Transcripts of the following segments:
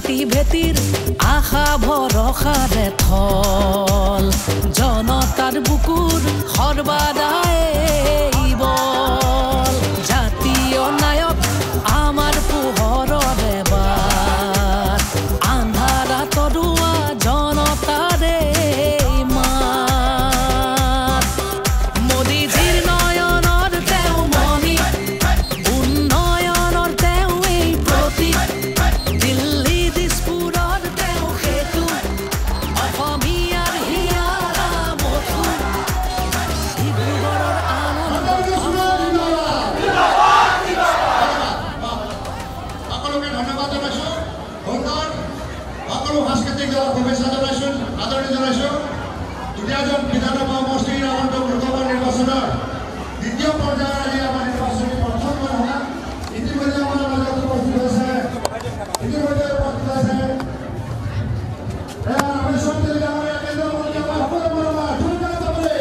মাটি ভেটিৰ আশা ভৰসাৰে থল জনতাৰ বুকুৰ সৰ্বাদাই বল জাতীয় নায়ক আমাৰ পোহৰৰে বাট আন্ধাৰা তৰুৱা জনতাৰে মাত মোদীজীৰ নয়নৰ তেওঁ মণি উন্নয়নৰ তেওঁ এই প্ৰতীক দিল্লী দিছপুৰৰ তেওঁ সেতু অসমীয়াৰ হিয়াৰা মথু ডিব্ৰুগড়ৰ আনন্দ সকলোকে ধন্যবাদ জনাইছোঁ সুন্দৰ সকলো সাংস্কৃতিক দলক শুভেচ্ছা জনাইছোঁ আদৰণি জনাইছোঁ দুলীয়াজান বিধানসভা সমষ্টিৰ আগন্তুক লোকসভা নিৰ্বাচনৰ দ্বিতীয় পৰ্যায়ৰ আজি আমাৰ নিৰ্বাচনী প্ৰথম সভা ইতিমধ্যে আমাৰ মাজত উপস্থিত হৈছে ৰামেশ্বৰ তেলী ডাঙৰীয়া কেন্দ্ৰীয় মন্ত্ৰী আমাৰ সকলো মৰমৰ ধন্যবাদ জনাবলৈ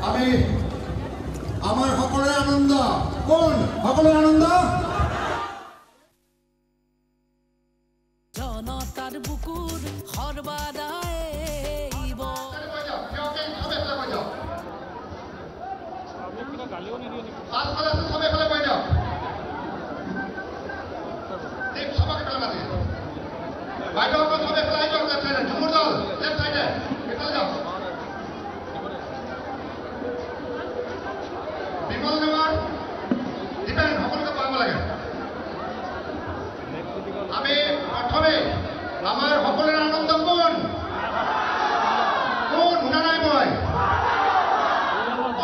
আমি আমাৰ সকলোৰে আনন্দ কোন সকলোৰে আনন্দ জনতাৰ বুকুৰ সৰ্বাদাই আমি প্ৰথমে আমাৰ সকলোৰে আনন্দ কোন শুনা নাই মই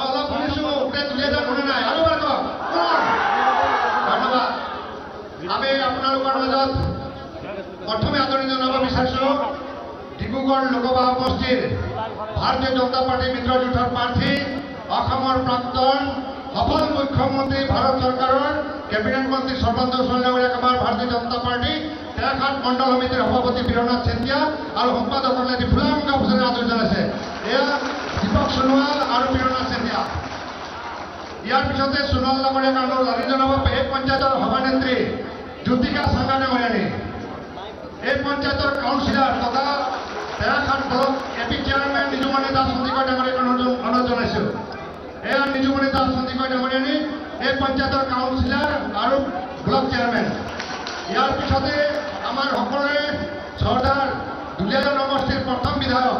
অলপ শুনিছোঁ দুলীয়াজান শুনা নাই আৰু এবাৰ কওক কোন ধন্যবাদ আমি আপোনালোকৰ মাজত প্ৰথমে আদৰণি জনাব বিচাৰিছোঁ ডিব্ৰুগড় লোকসভা সমষ্টিৰ ভাৰতীয় জনতা পাৰ্টি মিত্ৰজোঁটৰ প্ৰাৰ্থী অসমৰ প্ৰাক্তন সফল মুখ্যমন্ত্ৰী ভাৰত চৰকাৰৰ কেবিনেট মন্ত্ৰী সৰ্বানন্দ সোণোৱাল আমাৰ ভাৰতীয় জনতা পাৰ্টি তেৰাঘাট মণ্ডল সমিতিৰ সভাপতি বীৰনাথ চেতিয়া আৰু সম্পাদকসকলে আজি ফুলামুখা ভোজেৰে আদৰণি জনাইছে এয়া দীপক সোণোৱাল আৰু বীৰনাথ চেতিয়া ইয়াৰ পিছতে সোণোৱাল ডাঙৰীয়াক আদৰণি জনাব এই পঞ্চায়তৰ সভানেত্ৰী জ্যোতিকা চাংগা ডাঙৰীয়ানী এই পঞ্চায়তৰ কাউন্সিলৰ তথা Teraghat block AP chairman Nijumoni Das Sandikai ডাঙৰীয়াক অনুৰোধ জনাইছোঁ এয়া নিজুমণি দাস সন্দিকৈ ডাঙৰীয়ানী এই পঞ্চায়তৰ কাউন্সিলৰ আৰু ব্লক চেয়াৰমেন ইয়াৰ পিছতে আমাৰ সকলোৰে চৰ্দাৰ দুলীয়াজান সমষ্টিৰ প্ৰথম বিধায়ক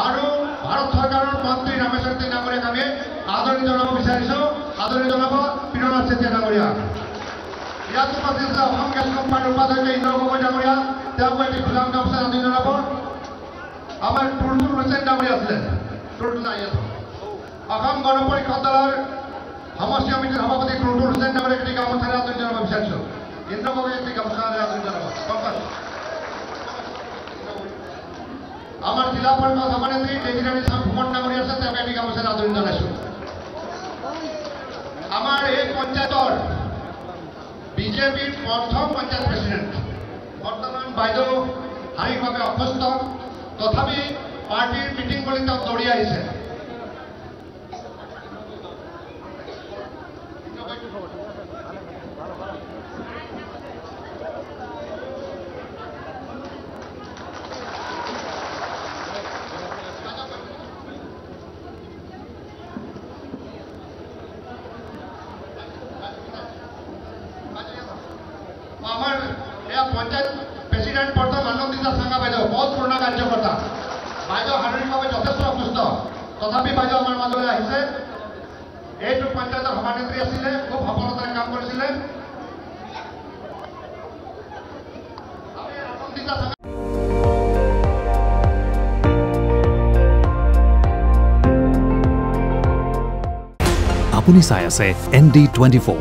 আৰু ভাৰত চৰকাৰৰ মন্ত্ৰী ৰামেশ্বৰ তেলী ডাঙৰীয়াক আমি আদৰণি জনাব বিচাৰিছোঁ আদৰণি জনাব বীৰনাথ চেতিয়া ডাঙৰীয়াক ইয়াত উপস্থিত আছে অসম গেছ কোম্পানীৰ উপাধ্যক্ষ ইন্দ্ৰ গগৈ ডাঙৰীয়া তেওঁকো এটি ফুলামুখা ভোজেৰে আদৰণি জনাব আমাৰ টুলটুল হুছেইন ডাঙৰীয়া আছিলে টুলটুল আহি আছে অসম গণ পৰিষদ দলৰ সমষ্টি সমিতিৰ সভাপতি টুলটুল হুছেইন ডাঙৰীয়াক এটি গামোচাৰে আদৰণি জনাব বিচাৰিছোঁ ইন্দ্ৰ গগৈ এটি গামোচাৰে আদৰণি জনাব আমাৰ জিলা পৰিষদ সভানেত্ৰী ডেজিৰাণী ফুকন ডাঙৰীয়া আছে তেওঁক এটি গামোচাৰে আদৰণি জনাইছোঁ আমাৰ এই পঞ্চায়তৰ বিজেপিৰ প্ৰথম পঞ্চায়ত প্ৰেচিডেণ্ট বৰ্তমান বাইদেউ শাৰীৰিকভাৱে অসুস্থ তথাপি পাৰ্টিৰ মিটিং বুলি তেওঁ দৌৰি আহিছে আমাৰ এয়া পঞ্চায়ত প্ৰেচিডেণ্ট প্ৰথম আনন্দিতা চাংগা বাইদেউ বহুত পুৰণা কাৰ্যকৰ্তা বাইদেউ শাৰীৰিকভাৱে যথেষ্ট অসুস্থ তথাপি বাইদেউ আমাৰ মাজলৈ আহিছে এইটো পঞ্চায়তৰ সভানেত্ৰী আছিলে খুব সফলতাৰে কাম কৰিছিলে আনন্দিতা চাংগা আপুনি চাই আছে ND24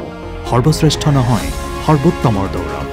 সৰ্বশ্ৰেষ্ঠ নহয় সৰ্বোত্তমৰ দৌৰ